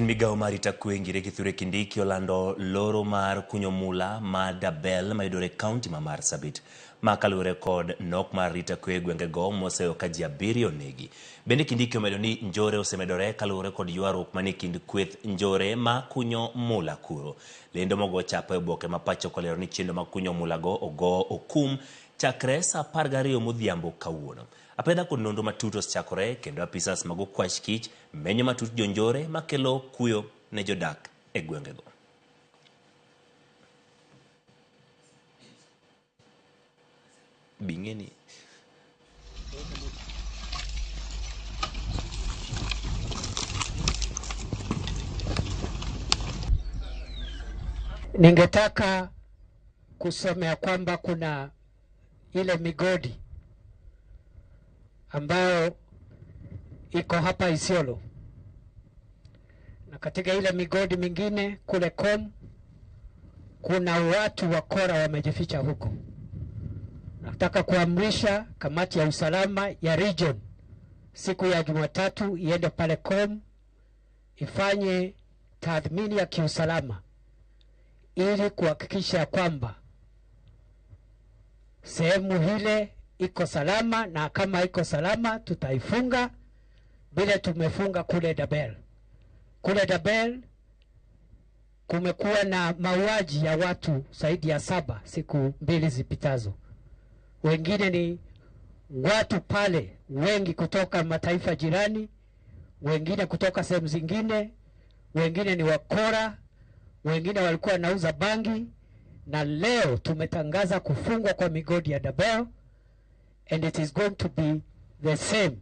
Migao mar rito kwe ngire Kithure Kindiki olando loro mar kunyo mula ma Dabel mayudore kaunti ma Marsabit makalure kod nok mar rito kwe gwenge go moseyo ka ji 7 onegi. Bende Kindiki omedo ni njore osemedore kalure kod ywaruok manie kind kweth njore ma kunyo mula kuro. Lendo mogo chapa e oboke ma pacho kolero ni chenro mag kunyo mula go ogo okum chakre sa 12 modhiambo kawuono. Apedha kod nonro matut osechakore kendo apisas mag okwach kich menyo matut jonjore makelo kuyo ne jodak e gwengego. Bingeni ningetaka kusema kwamba kuna ile migodi ambayo iko hapa Isiolo, na katika ile migodi mingine kule Kom kuna watu wakora wamejificha huko. Nataka kuamrisha kamati ya usalama ya region siku ya Jumatatu iende pale Kom ifanye tathmini ya kiusalama ili kuhakikisha kwamba sehemu hile iko salama, na kama iko salama tutaifunga bila tumefunga kule Dabel. Kule Dabel kumekuwa na mauaji ya watu zaidi ya 7 siku 2 zipitazo. Wengine ni watu pale wengi kutoka mataifa jirani, wengine kutoka sehemu zingine, wengine ni wakora, wengine walikuwa nauza bangi, na leo tumetangaza kufungwa kwa migodi ya Dabel, and it is going to be the same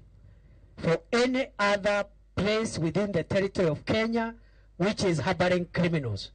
for any other place within the territory of Kenya which is harboring criminals.